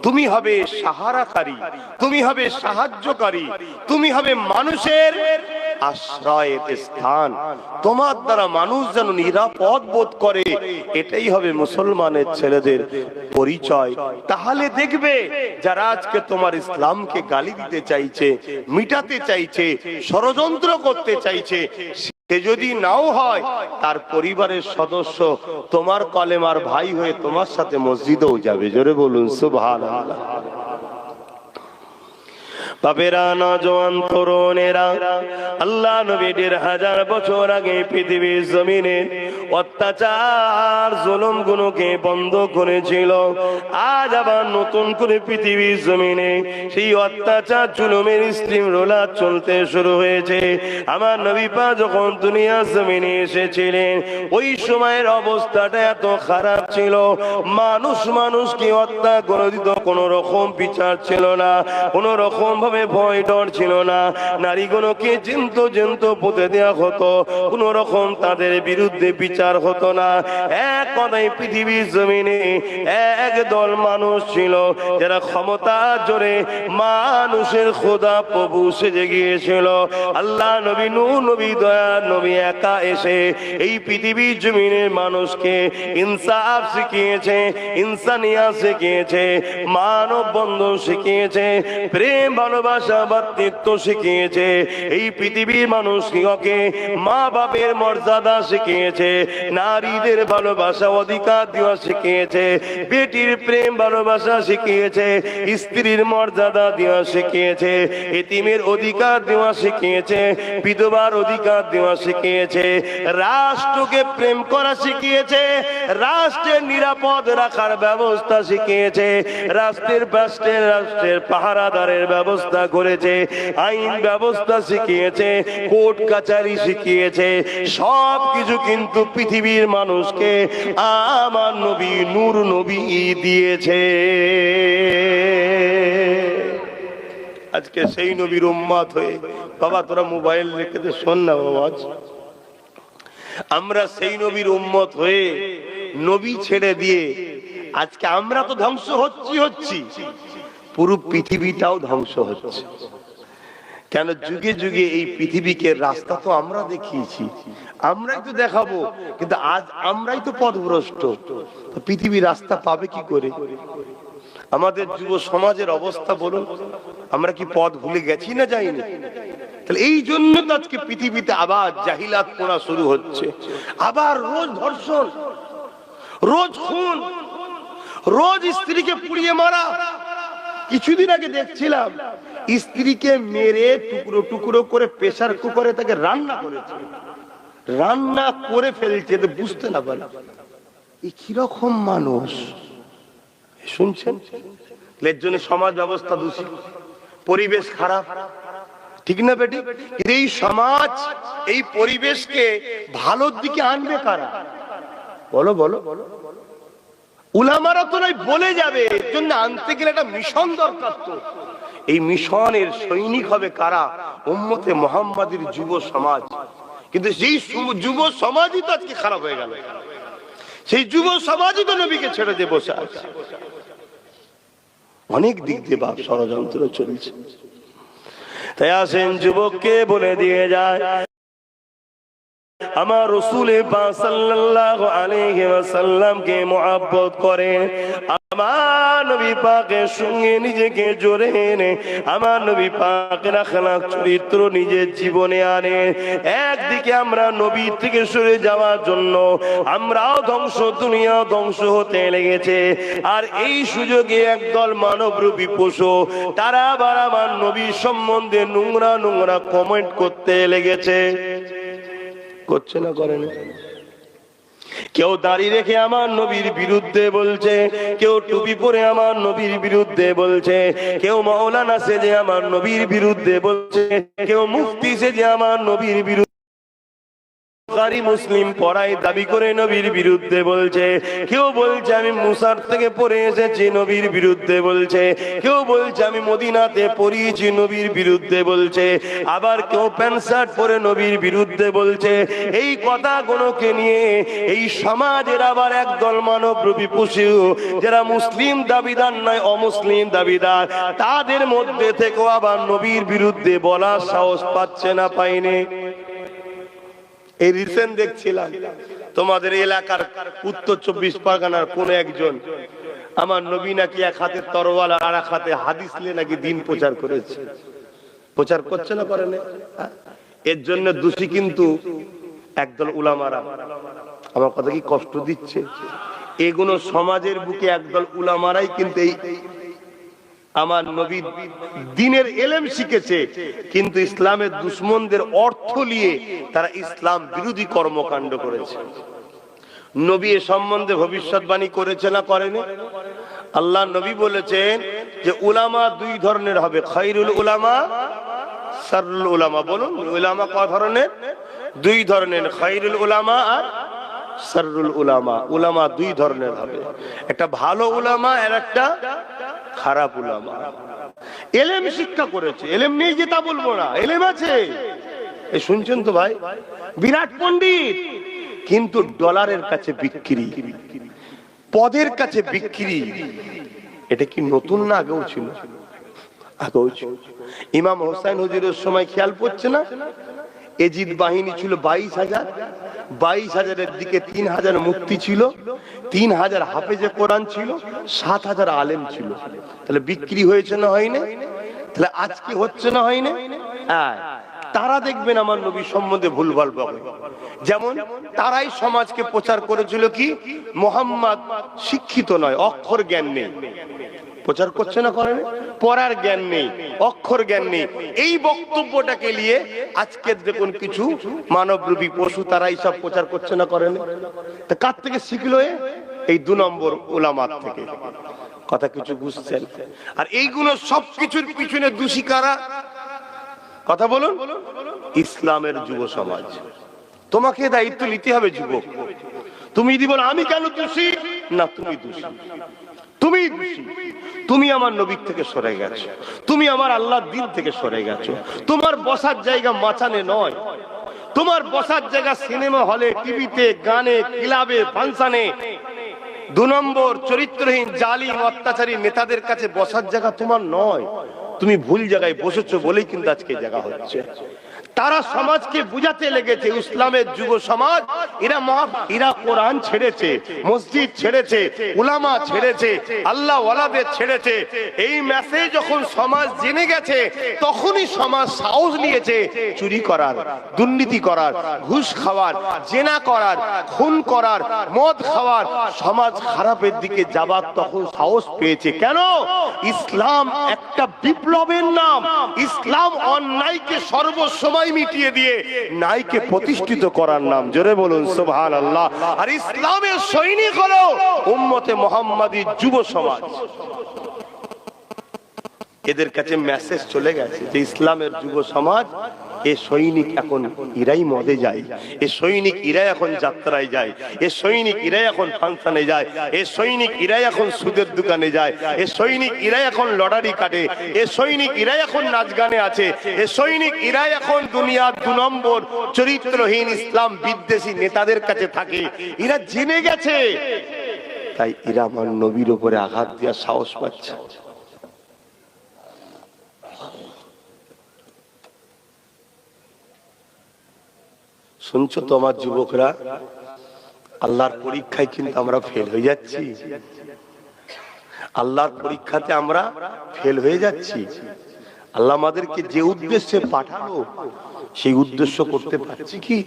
তুমি হবে সাহারাকারী, তুমি হবে সাহায্যকারী, তুমি হবে মানুষের আশ্রয়ের স্থান। তোমার দ্বারা মানুষ যেন নিরাপদ বোধ করে, এটাই হবে মুসলমানের ছেলেদের পরিচয়। তাহলে দেখবে যারা আজকে তোমার ইসলামকে গালি দিতে চাইছে, মিটাতে চাইছে, ষড়যন্ত্র করতে চাইছে, সে যদি নাও হয়, তার পরিবারের সদস্য তোমার কলেমার ভাই হয়ে তোমার সাথে মসজিদেও যাবে। জোরে বলুন সুবহানাল্লাহ। বাপেরা, নওজোয়ান তরুণেরা, আল্লাহ নবী ১৫০০ বছর আগে পৃথিবীর জমিনে অত্যাচার জুলুম গুলোকে বন্ধ করেছিল। আজ আবার নতুন করে পৃথিবীর জমিনে সেই অত্যাচার জুলুমের স্টিম রোলার চলতে শুরু হয়েছে। আমার নবী পাক যখন দুনিয়ার জমিনে এসেছিলেন, ওই সময়ের অবস্থাটা এত খারাপ ছিল, মানুষকে হত্যা করে দিত, কোনো রকম বিচার ছিল না, কোনো রকম ভয় ডর ছিল না। নারীগুলোকে জ্যান্ত পুঁতে দেওয়া হতো, কোন রকম তাদের বিরুদ্ধে বিচার হতো না। এক কথায় পৃথিবীর জমিনে একদল মানুষ ছিল যারা ক্ষমতার জোরে মানুষের খোদা প্রভু সেজে গিয়েছিল। আল্লাহ নবী, নূহ নবী, দয়ার নবী একা এসে এই পৃথিবীর জমিনের মানুষকে ইনসাফ শিখিয়েছে, ইনসানিয়া শিখিয়েছে, মানব বন্ধন শিখিয়েছে, প্রেম ভালোবাসা ভাতৃত্ব শিখিয়েছে। এই পৃথিবীর মানুষকে মা বাপের মর্যাদা শিখিয়েছে, নারীদের ভালোবাসা অধিকার দেওয়া শিখিয়েছে, বেটির প্রেম ভালোবাসা শিখিয়েছে, স্ত্রীর মর্যাদা দেওয়া শিখিয়েছে, এতিমের অধিকার দেওয়া শিখিয়েছে, বিধবার অধিকার দেওয়া শিখিয়েছে, রাষ্ট্রকে প্রেম করা শিখিয়েছে, রাষ্ট্রের নিরাপদ রাখার ব্যবস্থা শিখিয়েছে, রাষ্ট্রের পাহারাদারের ব্যবস্থা করেছে, আইন ব্যবস্থা শিখিয়েছে, কোর্ট কাচারি শিখিয়েছে। সব কিছু কিন্তু পৃথিবীর মানুষকে আমার নবী নূর নবী দিয়েছে। আজকে সেই নবীর উম্মত হয়ে, বাবা তোরা মোবাইল রেখে দে, শোন না বাবা, আমরা সেই নবীর উম্মত হয়ে নবী ছেড়ে দিয়ে আজকে আমরা তো ধ্বংস হচ্ছি, পুরো পৃথিবীটাও ধ্বংস হচ্ছে। কেন? যুগে যুগে এই পৃথিবীকে রাস্তা তো আমরা দেখিয়েছি, আমরাই তো দেখাবো, কিন্তু আজ আমরাই তো পথভ্রষ্ট। পৃথিবী রাস্তা পাবে কি করে? আমাদের যুব সমাজের অবস্থা বলুন, আমরা কি পথ ভুলে গেছি না যাইনি? তাহলে এই জন্য তো আজকে পৃথিবীতে আবার জাহিলাত পোড়া শুরু হচ্ছে, আবার রোজ ধর্ষণ, রোজ খুন, রোজ স্ত্রীকে পুড়িয়ে মারা। কিছুদিন আগে দেখছিলাম স্ত্রীকে মেরে টুকরো টুকরো করে প্রেসার কুকারে তাকে রান্না করেছে, রান্না করে ফেলছে, বুঝতে না পারে এই কিরকম মানুষ। শুনছেন? এর জন্য সমাজ ব্যবস্থা দূষিত, পরিবেশ খারাপ, ঠিক না বেটি? এই সমাজ, এই পরিবেশকে ভালোর দিকে আনবে কারা? বলো বলো। উলামারা তো নয়, বলে যাবে। এর জন্য আনতে গেলে একটা মিশন দরকার। তো এই মিশনের সৈনিক হবে কারা? উম্মতে মুহাম্মাদের যুব সমাজ। কিন্তু সেই যুব সমাজই তো আজকে খারাপ হয়ে গেল। সেই যুব সমাজই তো নবীকে ছেড়ে দিয়ে বসে আছে। অনেক দিক দিয়ে বাপ ষড়যন্ত্র চলছে। তাই আসেন যুবককে বলে দিয়ে যায়, আমার রাসূল পাক সাল্লাল্লাহু আলাইহি ওয়াসাল্লামকে মুহাব্বত করেন, আমার নবী পাকের সঙ্গে নিজেকে জড়িয়ে এনে আমার নবী পাকের আখলাক চরিত্র নিজের জীবনে আনে। একদিকে আমরা নবী থেকে সরে যাওয়ার জন্য আমরাও ধ্বংস, দুনিয়াও ধ্বংস হতে লেগেছে। আর এই সুযোগে একদল মানবরূপী পশু তারা আবার আমার নবী সম্বন্ধে নোংরা নোংরা কমেন্ট করতে লেগেছে। করছে না, করে না? কেউ দাড়ি রেখে আমার নবীর বিরুদ্ধে বলছে, কেউ টুপি পরে আমার নবীর বিরুদ্ধে বলছে, কেউ মাওলানা সেজে আমার নবীর বিরুদ্ধে বলছে, কেউ মুফতি সেজে আমার নবীর বিরুদ্ধে বুখারী মুসলিম পড়াই দাবি করে নবীর বিরুদ্ধে বলছে, কেউ বলছে আমি মুসার থেকে পড়ে এসেছি নবীর বিরুদ্ধে বলছে, কেউ বলছে আমি মদিনাতে পড়িয়েছি নবীর বিরুদ্ধে বলছে, আবার কেউ প্যান্ট শার্ট পরে নবীর বিরুদ্ধে বলছে। এই কথাগুলোকে নিয়ে এই সমাজের আবার একদল মানবরূপী পশু যারা মুসলিম দাবিদার নয় অমুসলিম দাবিদার, তাদের মধ্যে থেকেও আবার নবীর বিরুদ্ধে বলার সাহস পাচ্ছে না, পাইনি। এই রিসেন্ট দেখছিলাম তোমাদের এলাকার উত্তর 24 পরগনার কোন একজন আমার নবী নাকি এক হাতে তরোয়াল আর এক হাতে হাদিস নিয়ে নাকি দিন প্রচার করেছে। প্রচার করছে না, করে না? এর জন্য দোষী কিন্তু একদল উলামারা। আমার কথা কি কষ্ট দিচ্ছে? এগুলো সমাজের বুকে একদল উলামারাই কিন্তু এই আমার নবী দ্বীনের ইলম শিখেছে, কিন্তু ইসলামের দুশমনদের অর্থ নিয়ে তারা ইসলাম বিরোধী কর্মকাণ্ড করেছে। নবী এ সম্বন্ধে ভবিষ্যৎবাণী করেছে না করেনি? আল্লাহ নবী বলেছেন যে উলামা দুই ধরনের হবে, খায়রুল উলামা, শাররুল উলামা। বলুন, উলামা কয় ধরনের? দুই ধরনের, খায়রুল উলামা আর শাররুল উলামা। উলামা দুই ধরনের হবে, একটা ভালো উলামা আর একটা খারাপ উলামা। ইলম শিক্ষা করেছে, ইলম নেই যে তা বলবো না, ইলম আছে। এই শুনছেন তো ভাই, বিরাট পণ্ডিত, কিন্তু ডলারের কাছে বিক্রি, পদের কাছে বিক্রি। এটা কি নতুন না? আগেও ছিল, আগেও ছিল। ইমাম হোসেন হুজুরের সময় খেয়াল পড়ছে না? এজিদ বাহিনী ছিল 22,000, 22,000-এর দিকে 3,000 মুফতি ছিল, 3,000 হাফেজে কোরআন ছিল, 7,000 আলেম ছিল। তাহলে বিক্রি হয়েছে না হয়নি? তাহলে আজকে হচ্ছে না হয়নি? হ্যাঁ, তারা দেখবেন আমার নবী সম্বন্ধে ভুলভাল বলে। যেমন তারাই সমাজকে প্রচার করেছিল কি মুহাম্মদ শিক্ষিত নয়, অক্ষর জ্ঞান নেই। প্রচার করছে না করেন? পড়ার জ্ঞান নেই, অক্ষর জ্ঞান নেই। এই বক্তব্যটাকে নিয়ে আজকে দেখুন কিছু মানবরূপী পশু তারা এইসব প্রচার করছে না করেন? তা কার থেকে শিখলো? এই 2 নম্বর উলামার থেকে। কথা কিছু বুঝছেন? আর এইগুলো সবকিছুর পিছনে দোষী কারা? কথা বলুন। ইসলামের যুব সমাজ। তোমাকে দায়িত্ব নিতে হবে যুবক। তুমি যদি বলো আমি কেন দোষী, না তুমি দোষী, তুমি দোষী। তুমি আমার নবীর থেকে সরে গেছো, তুমি আমার আল্লাহর দ্বীন থেকে সরে গেছো। তোমার বসার জায়গা মাচানে নয়, তোমার বসার জায়গা সিনেমা হলে, টিভিতে, গানে, ক্লাবে, ফাংশনে। 2 নম্বর চরিত্রহীন জালিম অত্যাচারী নেতাদের কাছে বসার জায়গা তোমার নয়। তুমি ভুল জায়গায় বসেছো বলেই কিন্তু আজকে জায়গা হচ্ছে। তারা সমাজকে বুঝাতে লেগেছে, ইসলামের যুব সমাজ এরা কোরআন ছেড়েছে, মসজিদ ছেড়েছে, উলামা ছেড়েছে, আল্লাহ ওয়ালাদের ছেড়েছে। এই মেসেজ যখন সমাজ জেনে গেছে, তখনই সমাজ সাহস নিয়েছে চুরি করার, দুর্নীতি করার, ঘুষ খাওয়ার, জেনা করার, খুন করার, মদ খাওয়ার, সমাজ খারাপের দিকে যাবার তখন সাহস পেয়েছে। কেন? ইসলাম একটা বিপ্লবের নাম। ইসলাম অন্যায়কে সর্বসময় মিটিয়ে দিয়ে ন্যায়কে প্রতিষ্ঠিত করার নাম। জোরে বলুন সুবহানাল্লাহ। আর ইসলামের সৈনিক হলো উম্মতে মুহাম্মাদী যুব সমাজ। এদের কাছে মেসেজ চলে গেছে যে ইসলামের যুব সমাজ, এ সৈনিক এখন ইরাই মদে যায়, এ সৈনিক ইরাই এখন যাত্রায় যায়, এ সৈনিক ইরাই এখন ফাংশনে যায়, এ সৈনিক ইরাই এখন সুদের দোকানে যায়, এ সৈনিক ইরাই এখন লটারি কাটে, এ সৈনিক ইরাই এখন নাচ গানে আছে, এ সৈনিক ইরাই এখন দুনিয়ার 2 নম্বর চরিত্রহীন ইসলাম বিদ্বেষী নেতাদের কাছে থাকে। এরা জেনে গেছে, তাই এরা আমার নবীর উপরে আঘাত দেওয়ার সাহস পাচ্ছে। শুনছো তো আমার যুবকরা, আল্লাহর পরীক্ষায় কিন্তু আমরা ফেল হয়ে যাচ্ছি। আল্লাহর পরীক্ষাতে আমরা ফেল হয়ে যাচ্ছি। আল্লাহ আমাদেরকে যে উদ্দেশ্যে পাঠালো সেই উদ্দেশ্য করতে পারছি কি?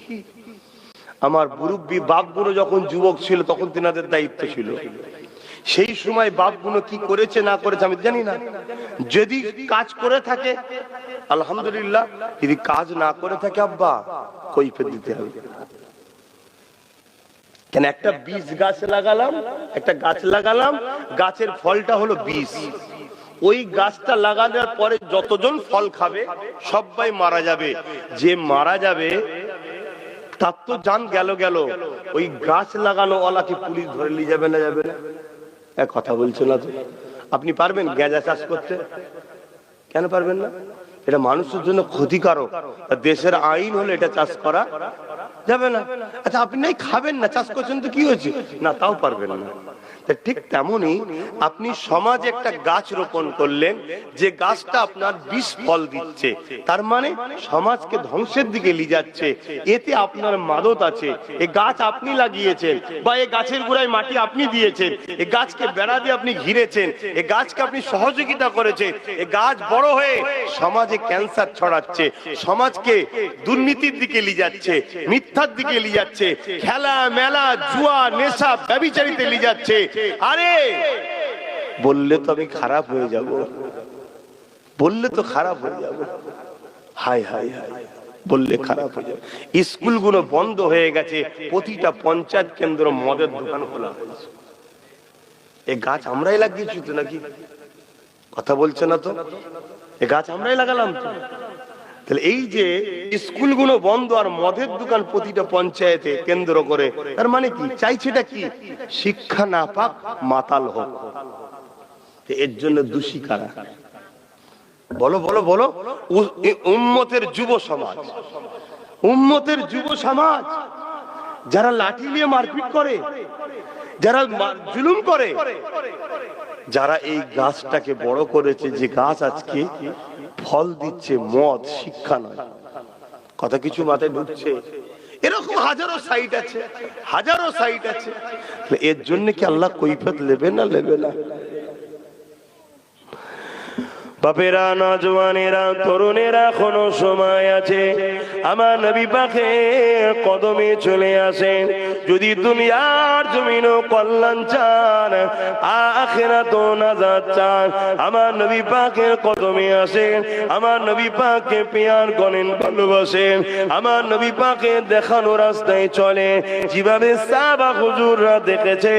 আমার মুরব্বী বাপগুলো যখন যুবক ছিল তখন তেনাদের দায়িত্ব ছিল। সেই সময় বাপগুলো কি করেছে না করেছে আমি জানি না। যদি কাজ করে থাকে আলহামদুলিল্লাহ, যদি কাজ না করে থাকে আব্বা কৈফিয়ত দিতে হবে। কেন? একটা বীজ গাছ লাগালাম, একটা গাছ লাগালাম, গাছের ফলটা হলো বীজ। ওই গাছটা লাগানোর পরে যতজন ফল খাবে সবাই মারা যাবে। যে মারা যাবে তার তো জান গেল গেল, ওই গাছ লাগানো ওয়ালাকে পুলিশ ধরে নিয়ে যাবে না যাবে না? এক কথা বলছো না তো? আপনি পারবেন গাঁজা চাষ করতে? কেন পারবেন না? এটা মানুষের জন্য ক্ষতিকারক, দেশের আইন হলে এটা চাষ করা যাবে না। আচ্ছা আপনি নাই খাবেন না, চাষ করছেন তো কি হয়েছে? না, তাও পারবেন না। ঠিক তেমনি আপনি সমাজে একটা গাছ রোপণ করলেন, যে গাছটা আপনার বিষ ফল দিচ্ছে, তার মানে সমাজকে ধ্বংসের দিকে নিয়ে যাচ্ছে, এতে আপনার মাদত আছে। এই গাছ আপনি লাগিয়েছেন, বা এই গাছের গোড়ায় মাটি আপনি দিয়েছেন, এই গাছকে বেড়া দিয়ে আপনি ঘিরেছেন, এই গাছকে আপনি সহযোগিতা করেছেন, এই গাছ বড় হয়ে সমাজে ক্যান্সার ছড়াচ্ছে, সমাজকে দুর্নীতির দিকে নিয়ে যাচ্ছে, মিথ্যার দিকে নিয়ে যাচ্ছে, খেলা মেলা জুয়া নেশা ব্যভিচারিতে নিয়ে যাচ্ছে। আরে বললে তো আমি খারাপ হয়ে যাব, বললে তো খারাপ হয়ে যাব, হায় হায় হায়, বললে খারাপ হয়ে যাবে। স্কুলগুলো বন্ধ হয়ে গেছে, প্রতিটা পঞ্চায়েত কেন্দ্র মদের দোকান খোলা হয়েছে। এই গাছ আমরাই লাগিয়েছি তো নাকি? কথা বলছে না তো? এই গাছ আমরাই লাগালাম তো। তাহলে এই যে স্কুলগুলো বন্ধ আর মদের দোকান প্রতিটা পঞ্চায়েতে কেন্দ্র করে, তার মানে কি চাইছেটা কি? শিক্ষা না পাক, মাতাল হোক। এর জন্য দোষী কারা? বলো বলো বলো। উম্মতের যুব সমাজ, উম্মতের যুব সমাজ, যারা লাঠি নিয়ে মারপিট করে, যারা জুলুম করে, যারা এই গাছটাকে বড় করেছে, যে গাছ আজকে ফল দিচ্ছে, মদ, শিক্ষা নয়। কথা কিছু মাথায় ঢুকছে? এরকম হাজারো সাইট আছে, হাজারো সাইট আছে। এর জন্য কি আল্লাহ কৈফিয়ত নেবে না নেবে না? বাপেরা, নওজওয়ানেরা, তরুণেরা, এখনো সময় আছে। আমার নবী পাকের কদমে চলে আসেন। যদি দুনিয়ার জমিনও কল্যাণ চান, আখিরাতও নাজাত চান, আমার নবী পাকের কদমে আসেন। আমার নবী পাককে পেয়ার গণেন, ভালোবাসেন। আমার নবী পাকের দেখানো রাস্তায় চলে, যেভাবে সাহাবা হুজুররা দেখেছে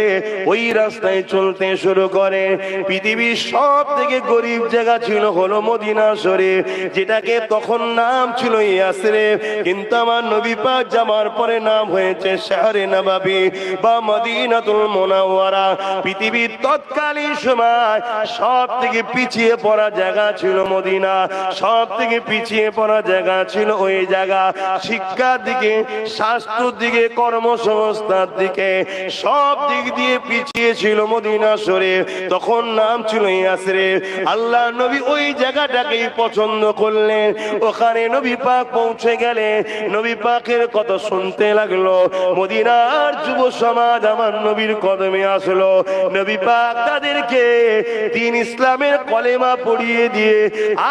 ওই রাস্তায় চলতে শুরু করে। পৃথিবীর সব থেকে গরিব জায়গা ছিল হলো মদিনা শরীফ, যেটাকে তখন নাম ছিল ইয়াসরিব, কিন্তু আমার নবী পাক যাওয়ার পরে নাম হয়েছে শহরে নববী বা মদিনাতুল মুনাওয়ারা। পৃথিবীর তৎকালীন সময় সব থেকে পিছিয়ে পড়া জায়গা ছিল মদিনা, সব থেকে পিছিয়ে পড়া জায়গা ছিল ওই জায়গা। শিক্ষার দিকে, স্বাস্থ্যের দিকে, কর্মসংস্থার দিকে, সব দিক দিয়ে পিছিয়ে ছিল মদিনা শরীফ, তখন নাম ছিল ইয়াসরিব। আল্লাহ নবী ওই জায়গাটাকেই পছন্দ করলেন। ওখানে নবী পাক পৌঁছে গেলেন, নবী পাকের কথা শুনতে লাগলো। মদিনার যুব সমাজ আমার নবীর কদমে আসলো। নবী পাক তাদেরকে দ্বীন ইসলামের কলেমা পড়িয়ে দিয়ে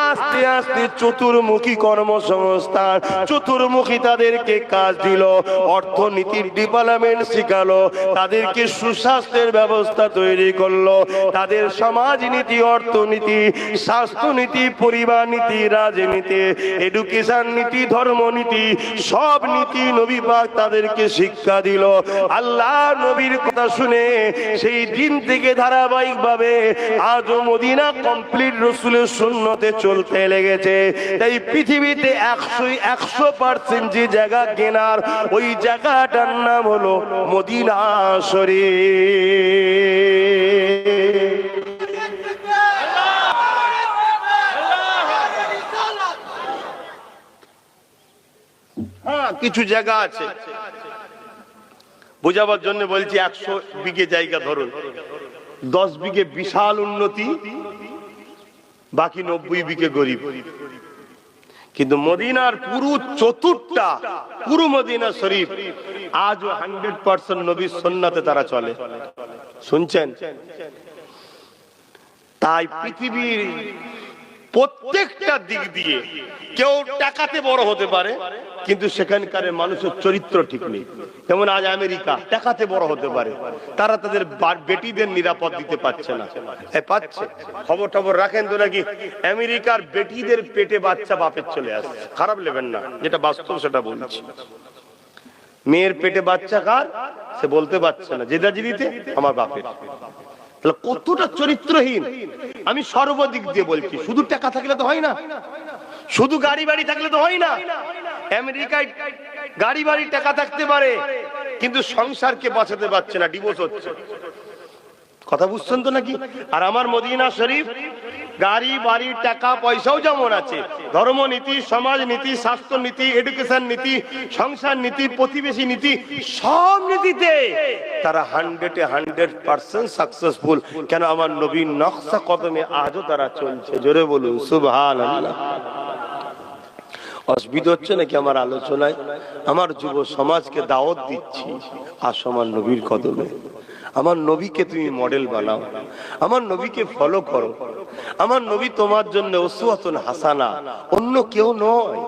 আস্তে আস্তে চতুর্মুখী কর্মসংস্থান, চতুর্মুখী তাদেরকে কাজ দিল। অর্থনীতির ডেভেলপমেন্ট শিখালো, তাদেরকে সুস্বাস্থ্যের ব্যবস্থা তৈরি করলো। তাদের সমাজনীতি, অর্থনীতি, স্বাস্থ্যনীতি, পরিবার নীতি, রাজনীতি, এডুকেশন নীতি, ধর্মনীতি, সব নীতি নবী পাক তাদেরকে শিক্ষা দিল। আল্লাহ নবীর কথা শুনে সেই দিন থেকে ধারাবাহিক ভাবে আজও মদিনা কমপ্লিট রাসূলের সুন্নতে চলতে লেগেছে। তাই পৃথিবীতে 100% যে জায়গা কেনার, ওই জায়গাটার নাম হলো মদিনা শরীফ। হ্যাঁ, কিছু জায়গা আছে বোঝাবার জন্য বলছি। 100 বিঘে জায়গা ধরুন, 10 বিঘে বিশাল উন্নতি, বাকি 90 বিঘে গরিব। কিন্তু মদিনার পুরো চতুর্থটা, পুরো মদিনা শরীফ আজও 100% নবীর সুন্নাতে তারা চলে। শুনছেন? তাই পৃথিবীর প্রত্যেকটা দিক দিয়ে কেউ টাকাতে বড় হতে পারে, কিন্তু সেখানকার মানুষের চরিত্র ঠিক নেই। যেমন আজ আমেরিকা টাকাতে বড় হতে পারে, তারা তাদের বেটিদের নিরাপদ দিতে পারছে না। পাচ্ছে? খবর টবর রাখেন তো নাকি? আমেরিকার বেটিদের পেটে বাচ্চা বাপের চলে আসছে। খারাপ নেবেন না, যেটা বাস্তব সেটা বলছি। মেয়ের পেটে বাচ্চা কার সে বলতে পারছে না, জেদাজিদিতে আমার বাপের। তাহলে কতটা চরিত্রহীন। আমি সর্বদিক দিয়ে বলছি, শুধু টাকা থাকলে তো হয় না, শুধু গাড়ি বাড়ি থাকলে তো হয় না। আমেরিকায় গাড়ি বাড়ি টাকা থাকতে পারে, কিন্তু সংসারকে বাঁচাতে পারছে না, ডিভোর্স হচ্ছে। কথা বুঝছেন তো নাকি? আর আমার মদিনা শরীফ গাড়ি বাড়ি টাকা পয়সাও যেমন আছে, ধর্ম নীতি, সমাজ নীতি, স্বাস্থ্য নীতি, এডুকেশন নীতি, সংসার নীতি, প্রতিবেশী নীতি, সব নীতিতে তারা 100% সাকসেসফুল। কেন? আমার নবীর নকশা কদমে আজও তারা চলছে। জোরে বলুন সুবহানাল্লাহ। অসুবিধা হচ্ছে নাকি আমার আলোচনায়? আমার যুব সমাজকে দাওয়াত দিচ্ছি, আসো আমার নবীর কদমে। আমার নবীকে তুমি মডেল বানাও, আমার নবীকে ফলো করো। আমার নবী তোমার জন্য উসওয়াতুন হাসানা, অন্য কেউ নয়।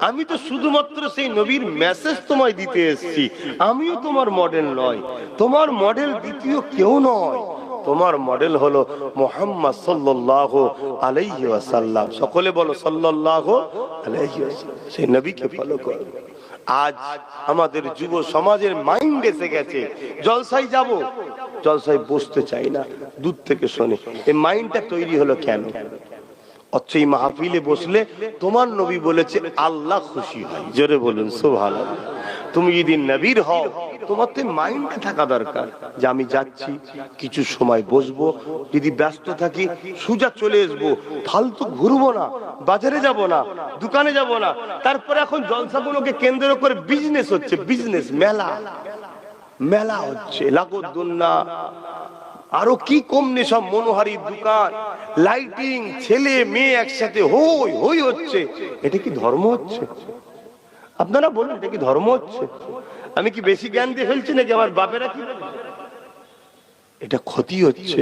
আমি তো শুধুমাত্র সেই নবীর মেসেজ তোমায় দিতে এসেছি, আমিও তোমার মডেল নয়। তোমার মডেল দ্বিতীয় কেউ নয়, তোমার মডেল হলো মুহাম্মদ সাল্লাল্লাহু আলাইহি ওয়াসাল্লাম। সকলে বলো সাল্লাল্লাহু আলাইহি ওয়াসাল্লাম। সেই নবীকে ফলো করো। আজ আমাদের যুব সমাজের মাইন্ড এসে গেছে, জলসায় যাব, জলসায় বসতে চাই না, দূর থেকে শোনে। এই মাইন্ডটা তৈরি হলো কেন? অথচ এই মাহফিলে বসলে তোমার নবী বলেছে আল্লাহ খুশি হয়। জোরে বলুন সুবহানাল্লাহ। তুমি যদি নবীর হও, তোমার তো মাইন্ডে থাকা দরকার যে আমি যাচ্ছি, কিছু সময় বসবো, যদি ব্যস্ত থাকি সোজা চলে আসবো, ফালতু ঘুরবো না, বাজারে যাব না, দোকানে যাব না। তারপরে এখন জলসাগুলোকে কেন্দ্র করে বিজনেস হচ্ছে, বিজনেস মেলা, মেলা হচ্ছে, লাগোদ্দুন্না, আরো কি কমনে সব মনোহারী দোকান, লাইটিং, ছেলে মেয়ে একসাথে হই হই হচ্ছে। এটা কি ধর্ম হচ্ছে? আপনারা বলুন, এটা কি ধর্ম হচ্ছে? আমি কি বেশি জ্ঞান দিয়ে ফেলছি নাকি? আমার বাপেরা কি? এটা ক্ষতি হচ্ছে।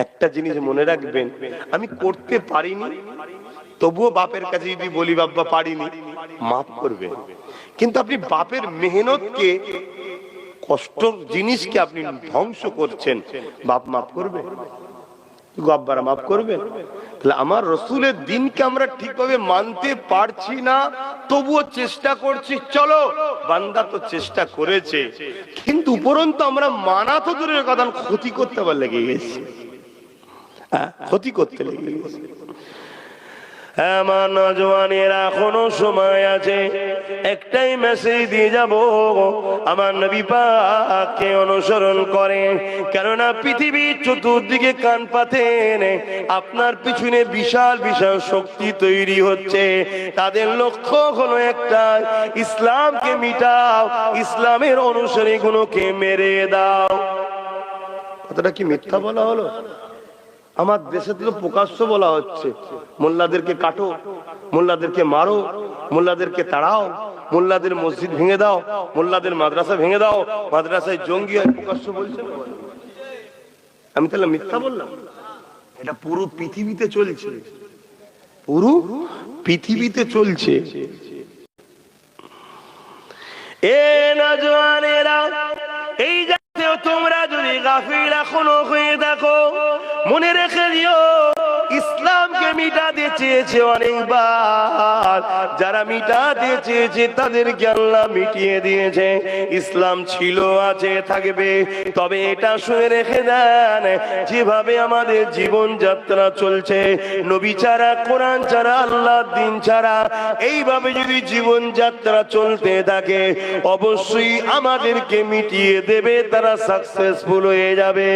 একটা জিনিস মনে রাখবেন, আমি করতে পারিনি, তবুও বাপের কাছে যদি বলি বাবা পারিনি, মাফ করবেন। কিন্তু আপনি বাপের মেহনতকে, কষ্ট জিনিসকে আপনি ধ্বংস করছেন, বাপ মাফ করবে? আব্বারা মাফ করবেন? তাহলে আমার রসুলের দিনকে আমরা ঠিকভাবে মানতে পারছি না, তবুও চেষ্টা করছি। চলো, বান্দা তো চেষ্টা করেছে, কিন্তু উপরন্তু আমরা মানা তো দূরের কথা, ক্ষতি করতে আবার লেগে গেছি, ক্ষতি করতে লেগে গেছি। আমার নওজওয়ানেরা এখনো সময় আছে, একটাই মেসেজ দিয়ে যাব, আমার নবী পাককে অনুসরণ করে। কেননা পৃথিবীর চতুর্দিকে কান পাতেন, আপনার পিছনে বিশাল বিশাল শক্তি তৈরি হচ্ছে, তাদের লক্ষ্য হলো একটা, ইসলামকে মিটাও, ইসলামের অনুসারী গুলোকে মেরে দাও। কথাটা কি মিথ্যা বলা হলো? আমার দেশে তো প্রকাশ্য বলা হচ্ছে, মোল্লাদেরকে কাটো, মোল্লাদেরকে মারো, মোল্লাদেরকে তাড়াও, মোল্লাদের মসজিদ ভেঙে দাও, মোল্লাদের মাদ্রাসা ভেঙে দাও, মাদ্রাসায় জঙ্গি হয়, প্রকাশ্য বলছে। আমি তাহলে মিথ্যা বললাম? এটা পুরো পৃথিবীতে চলছে, পুরো পৃথিবীতে চলছে। এ নওজওয়ানেরা, এই জাতীয় তোমরা যদি গাফিল এখনো হয়ে দেখো, মনে রেখে দিও, ইসলামকে মিটাতে চেয়েছে অনেকবার, যারা মিটাতে চেয়েছে তাদেরকে আল্লাহ মিটিয়ে দিয়েছে। ইসলাম ছিল, আছে, থাকবে। তবে এটা শুনে রেখে দেন, যেভাবে আমাদের জীবন যাত্রা চলছে, নবী ছাড়া, কোরআন ছাড়া, আল্লাহর দিন ছাড়া, এইভাবে যদি জীবন যাত্রা চলতে থাকে, অবশ্যই আমাদেরকে মিটিয়ে দেবে, তারা সাকসেসফুল হয়ে যাবে।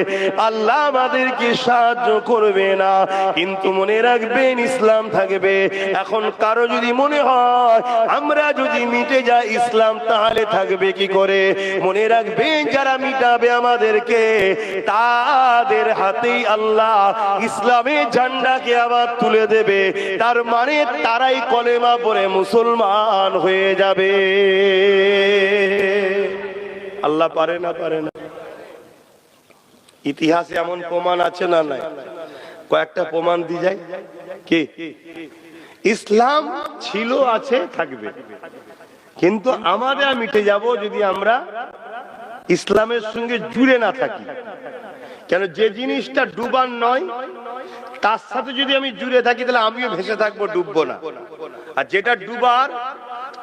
আল্লাহ আমাদেরকে সাহায্য করবে না, কিন্তু মনে রাখবেন ইসলাম থাকবে। এখন কারো যদি মনে হয় আমরা যদি মিটে যাই ইসলাম, তাহলে থাকবে কি করে? মনে রাখবেন যারা মিটাবে আমাদেরকে, তাদের হাতেই আল্লাহ ইসলামের ঝান্ডাকে আবার তুলে দেবে। তার মানে তারাই কলেমা পড়ে মুসলমান হয়ে যাবে। আল্লাহ পারে না? পারে না? ইতিহাসে এমন প্রমাণ আছে না নাই? কয়েকটা প্রমাণ দিয়ে যায়। কি? ইসলাম ছিল, আছে, থাকবে, কিন্তু আমাদের মিটে যাব যদি আমরা ইসলামের সঙ্গে জুড়ে না থাকি। কেন? যে জিনিসটা ডুবার নয়, তার সাথে যদি আমি জুড়ে থাকি, তাহলে আমিও ভেসে থাকবো, ডুববো না। আর যেটা ডুবার,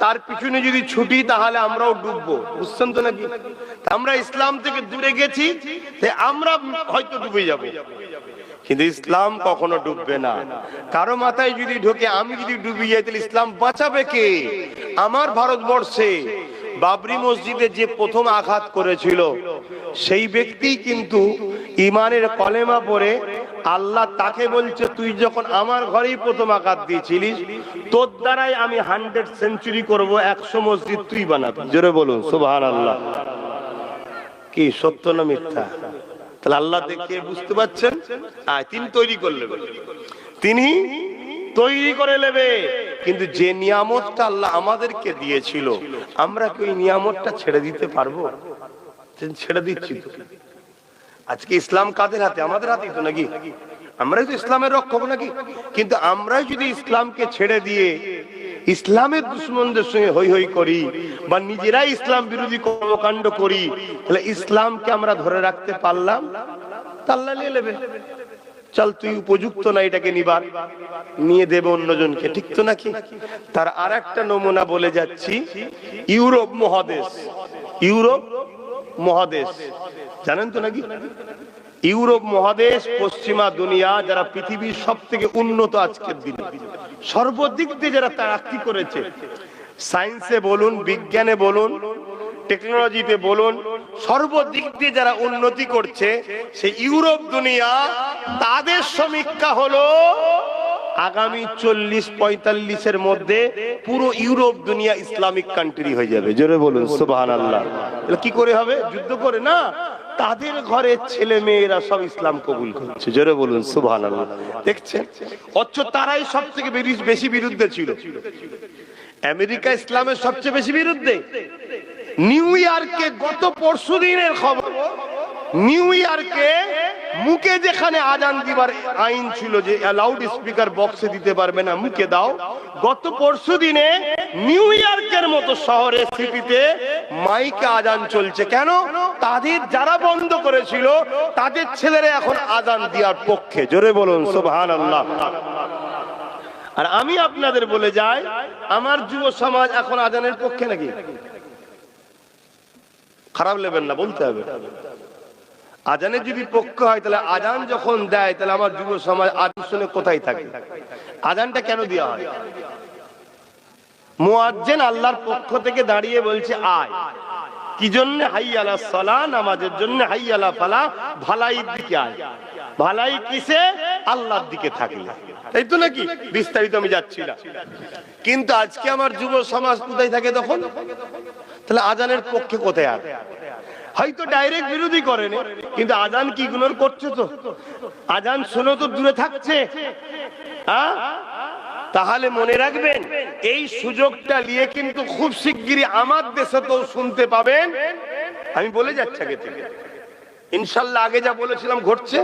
তার পিছনে যদি ছুটি, তাহলে আমরাও ডুববো। বুঝছেন তো নাকি? আমরা ইসলাম থেকে দূরে গেছি, আমরা হয়তো ডুবে যাব। কিন্তু ইসলাম কখনো ডুববে না। কারো মাথায় যদি ঢোকে আমি যদি ডুবে যাই তাহলে ইসলাম বাঁচাবে কে? আমার ভারতবর্ষে বাবরি মসজিদে যে প্রথম আঘাত করেছিল সেই ব্যক্তি কিন্তু ইমানের কলেমা পড়ে আল্লাহ তাকে বলছে, তুই যখন আমার ঘরেই প্রথম আঘাত দিয়েছিলিস, তোর দ্বারাই আমি 100 সেঞ্চুরি করব, 100 মসজিদ তুই বানাবি। জোরে বলুন সুবহানাল্লাহ। কি সত্য না মিথ্যা? তাহলে আল্লাহ দেখে বুঝতে পারছেন, তিনি তৈরি করলেন, তিনি তৈরি করে নেবে। কিন্তু যে নিয়ামতটা আল্লাহ আমাদেরকে দিয়েছিল, আমরা কি ওই নিয়ামতটা ছেড়ে দিতে পারবো? ছেড়ে দিচ্ছি তো। আজকে ইসলাম কাদের হাতে? আমাদের হাতেই তো নাকি? আমরাই তো ইসলামের রক্ষক নাকি? কিন্তু আমরাই যদি ইসলামকে ছেড়ে দিয়ে ইসলামের দুশমনদের সঙ্গে হই হই করি বা নিজেরাই ইসলাম বিরোধী কর্মকাণ্ড করি, তাহলে ইসলামকে আমরা ধরে রাখতে পারলাম? আল্লাহ নিয়ে নেবে, চল তুই উপযুক্ত না এটাকে নিবার, নিয়ে দেবে অন্যজনকে, ঠিক তো নাকি? তার আর একটা নমুনা বলে যাচ্ছি। ইউরোপ মহাদেশ, ইউরোপ মহাদেশ জানেন তো নাকি? ইউরোপ মহাদেশ, পশ্চিমা দুনিয়া, যারা পৃথিবীর সব থেকে উন্নত আজকের দিনে, সর্বদিক দিয়ে যারা তারাক্কি করেছে, সায়েন্সে বলুন, বিজ্ঞানে বলুন, টেকনোলজিতে বলুন, সর্বদিক দিয়ে যারা উন্নতি করছে, সেই ইউরোপ দুনিয়া, তাদের সমীক্ষা হলো আগামী 40-45 মধ্যে পুরো ইউরোপ দুনিয়া ইসলামিক কান্ট্রি হয়ে যাবে। জোরে বলুন সুবহানাল্লাহ। কি করে হবে? যুদ্ধ করে না, তাদের ঘরে ছেলে মেয়েরা সব ইসলাম কবুল করছে। জোরে বলুন সুবহানাল্লাহ। দেখছেন, অথচ তারাই সব থেকে বেশি বিরুদ্ধে ছিল। আমেরিকা ইসলামের সবচেয়ে বেশি বিরুদ্ধে। নিউ ইয়র্কে গত পরশুদিনের খবর, নিউ ইয়র্কে মুখে যেখানে আজান দিবার আইন ছিল যে লাউড স্পিকার বক্সে দিতে পারবে না, মুখে দাও, গত পরশুদিনে নিউ ইয়র্কের মতো শহরে সিটিতে মাইকে আজান চলছে। কেন? তাদের যারা বন্ধ করেছিল তাদের ছেলেরা এখন আজান দেওয়ার পক্ষে। জোরে বলুন সুবহানাল্লাহ। আর আমি আপনাদের বলে যাই, আমার যুব সমাজ এখন আজানের পক্ষে নাকি? খারাপ নেবেন না, বলতে হবে। আজানের যদি পক্ষ হয়, তাহলে আজান যখন দেয়, তাহলে আমার যুব সমাজ আজান শুনে কোথায় থাকে? আজানটা কেন দেওয়া হয়? মুয়াজ্জিন আল্লাহর পক্ষ থেকে দাঁড়িয়ে বলছে আয়। কি জন্য? হাইয়া আলাস সালাহ, নামাজের জন্য। হাইয়া আলা ফালাহ, ভালাইয়ের দিকে আয়। ভালাই কিসে? আল্লাহর দিকে থাকলে, তাই তো নাকি? বিস্তারিত আমি যাচ্ছি না। কিন্তু আজকে আমার যুব সমাজ কোথায় থাকে তখন? তাহলে আজানের পক্ষে কোথায়? আর হয়তো ডাইরেক্ট বিরোধী করেনি, কিন্তু আজান কি ইগনোর করছে? তো আজান শুনে তো দূরে থাকছে। তাহলে মনে রাখবেন, এই সুযোগটা নিয়ে কিন্তু খুব শিগগিরই আমার দেশে তো শুনতে পাবেন। আমি বলে যাচ্ছি আগে থেকে, ইনশাল্লাহ আগে যা বলেছিলাম ঘটছে,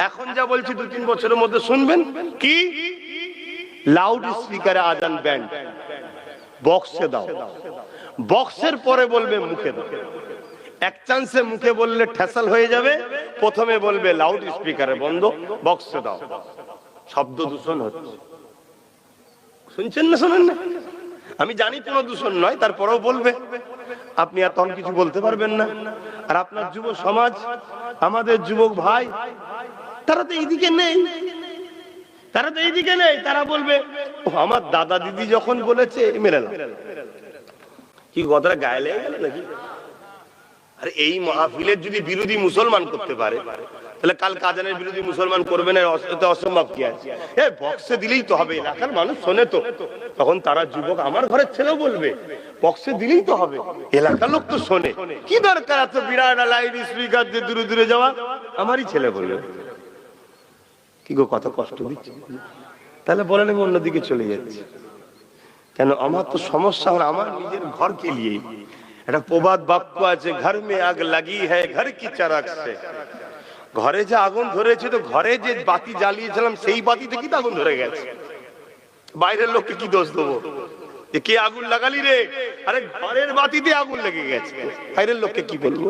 এখন যা বলছি 2-3 বছরের মধ্যে শুনবেন। কি? লাউড স্পিকারে আজান ব্যান্ড, বক্সে দাও। বক্সের পরে বলবে মুখে দাও। এক চান্সে মুখে বললে ঠেসাল হয়ে যাবে, প্রথমে বলবে লাউড স্পিকারে বন্ধ, বক্সে দাও। শব্দ দূষণ হচ্ছে, শুনছেন না? শোনেন না? আমি জানি কোনো দূষণ নয়, তারপরেও বলবে। আপনি আর তখন কিছু বলতে পারবেন না। আর আপনার যুব সমাজ, আমাদের যুবক ভাই, তারা তো এইদিকে নেই, তারা তো এইদিকে নেই। তারা বলবে আমার দাদা দিদি যখন বলেছে মেনে নাও। কি কথাটা গায়ে লেগে গেল নাকি? আর এই মাহফিলের যদি বিরোধী মুসলমান করতে পারে, তাহলে কাল কাজানের বিরোধী মুসলমান করবে না? অসম্ভব কি আছে? বক্সে দিলেই তো হবে, এলাকার মানুষ শোনে তো। তখন তারা যুবক, আমার ঘরের ছেলেও বলবে বক্সে দিলেই তো হবে, এলাকার লোক তো শোনে। কি দরকার এত বিরাট লাইট স্পিকার দিয়ে দূরে দূরে যাওয়া? আমারই ছেলে বলবে। কি গো, কত কষ্ট দিচ্ছে। তাহলে বলেন আমি অন্যদিকে চলে যাচ্ছি কেন? আমার তো সমস্যা আমার নিজের ঘরকে নিয়ে। একটা প্রবাদ বাক্য আছে, ঘর মে আগ লাগি হ্যায় ঘর কি চারাক সে। ঘরে যে আগুন ধরেছে, তো ঘরে যে বাতি জ্বালিয়েছিলাম সেই বাতি থেকেই তো আগুন ধরে গেছে। বাইরের লোককে কি দোষ দেবো যে কে আগুন লাগালি রে? আরে ঘরের বাতিতে আগুন লেগে গেছে, বাইরের লোককে কি বলবো?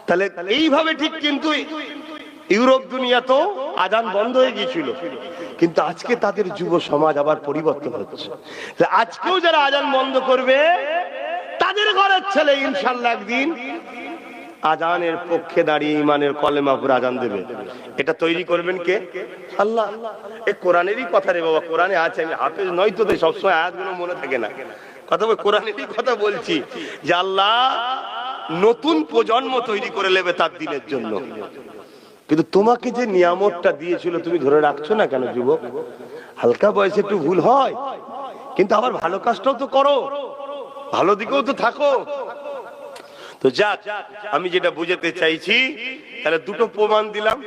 তাহলে এইভাবে ঠিক। কিন্তু ইউরোপ দুনিয়া তো আজান বন্ধ হয়ে গিয়েছিল, কিন্তু আজকে তাদের যুব সমাজ আবার পরিবর্তন হচ্ছে। আজকেও যারা আজান বন্ধ করবে, তাদের ঘরের ছেলে ইনশাআল্লাহ একদিন আজানের পক্ষে দাঁড়িয়ে ইমানের কলেমা পড়ে আজান দেবে। এটা তৈরি করবেন কে? আল্লাহ। এই কোরআনেরই কথা রে বাবা, কোরআনে আছে, আমি হাফেজ নই তো সবসময় আয়াতগুলো মনে থাকে না, কথা বল, কোরআনেরই কথা বলছি যে আল্লাহ নতুন প্রজন্ম তৈরি করে নেবে তার দিনের জন্য। কিন্তু তোমাকে যে নিয়ামতটা দিয়েছিল তুমি ধরে রাখছো না কেন যুবক? হালকা বয়সে একটু ভুল হয়, কিন্তু আবার ভালো কাজটাও তো করো, ভালো দিকেও তো থাকো। তো যাক, আমি যেটা বুঝাতে চাইছি, তাহলে দুটো প্রমাণ দিলাম,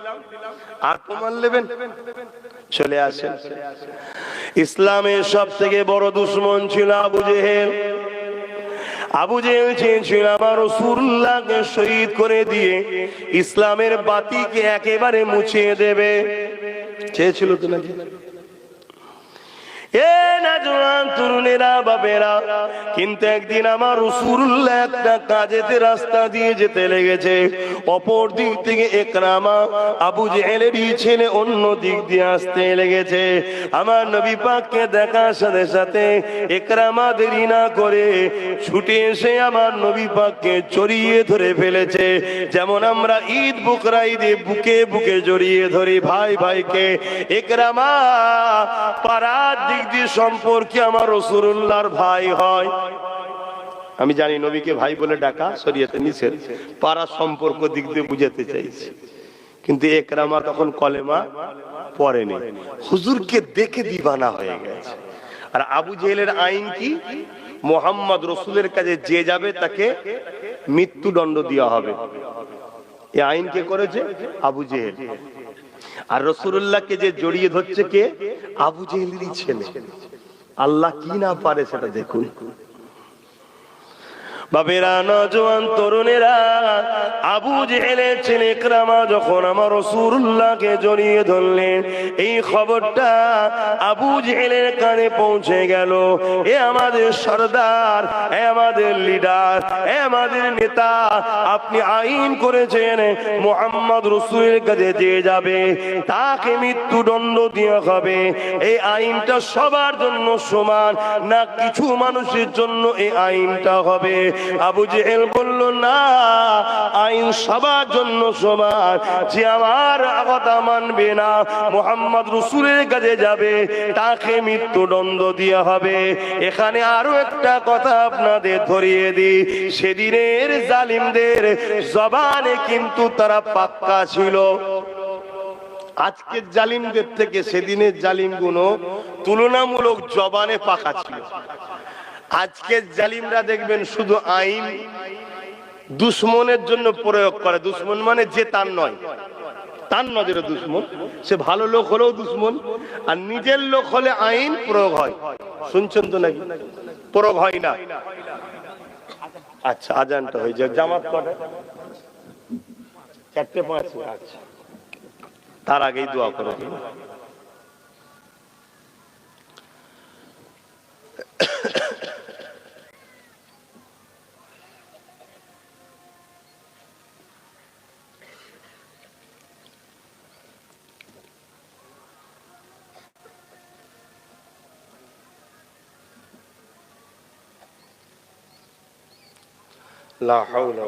আর প্রমাণ নেবেন? চলে আসেন। ইসলামের সব থেকে বড় দুশমন ছিল আবু জেহেল। আবু জেহেল চেয়েছিল আমার রাসূলুল্লাহকে শহীদ করে দিয়ে ইসলামের বাতিকে একেবারে মুছিয়ে দেবে। চেয়েছিল তো নাকি? কিন্তু একদিন আমার রাসূলুল্লাহ একটা কাজেতে রাস্তা দিয়ে যেতে লেগেছে, অপর দিক থেকে ইকরামা আবু জেহেলেরই ছেলে অন্য দিক দিয়ে আসতে লেগেছে। আমার নবী পাককে দেখার সাথে সাথে ইকরামা দেরি না করে ছুটে এসে আমার নবী পাককে জড়িয়ে ধরে ফেলেছে। যেমন আমরা ঈদ বকরা ঈদে বুকে বুকে জড়িয়ে ধরি ভাই ভাইকে, ইকরামা পাড়ার দিক দিয়ে সম্পর্কে আমার রাসূলুল্লাহর ভাই হয়। আমি জানি নবীকে ভাই বলে ডাকা শরীয়তে নিষেধ, পাড়ার সম্পর্ক দিক দিয়ে বুঝাতে চাইছি। কিন্তু ইকরামা তখন কলেমা পড়েনি, হুজুরকে দেখে দিবানা হয়ে গেছে। আর আবু জেহেলের আইন কি? মুহাম্মদ রাসূলের কাছে যে যাবে তাকে মৃত্যুদণ্ড দেওয়া হবে। এই আইন কে করেছে? আবু জেহেল। আর রাসূলুল্লাহকে যে জড়িয়ে ধরছে কে? আবু জেহেলেরই ছেলে। আল্লাহ কি না পারে সেটা দেখুন। বাবেরা, নওজোয়ান তরুণেরা, আবু জেহেলের ছেলে ইকরামা যখন আমার রাসূলুল্লাহকে জড়িয়ে ধরলেন, এই খবরটা আবু জেহেলের কানে পৌঁছে গেল। এ আমাদের সরদার, এ আমাদের লিডার, এ আমাদের নেতা, আপনি আইন করেছেন মুহাম্মদ রাসূলের কাছে যে যাবে তাকে মৃত্যুদণ্ড দেওয়া হবে। এই আইনটা সবার জন্য সমান না কিছু মানুষের জন্য এই আইনটা হবে? আবু জেহেল বলল, না, আইন সবার জন্য সমান। যে আমার কথা মানবে না, মুহাম্মদ রাসূলের কাছে যাবে, তাকে মৃত্যুদণ্ড দেওয়া হবে। এখানে আরো একটা কথা আপনাদের ধরিয়ে দিই, সেদিনের জালিমদের জবানে কিন্তু তারা পাক্কা ছিল। আজকের জালিমদের থেকে সেদিনের জালিমগুলো তুলনামূলক জবানে পাকা ছিল। আজকের জালিমরা দেখবেন শুধু আইন দুশ্মনের জন্য প্রয়োগ করে। দুশ্মন মানে যে তার নয়, তার নজরে দুশ্মন, সে ভালো লোক হলেও দুশ্মন। আর নিজের লোক হলে আইন প্রয়োগ হয়। শুনছেন তো নাকি? প্রয়োগ হয় না। আচ্ছা, আজানটা হয়ে যাক। জামাত কটা? 4:05। আচ্ছা, তার আগেই দোয়া করে দিন। লা হাওলা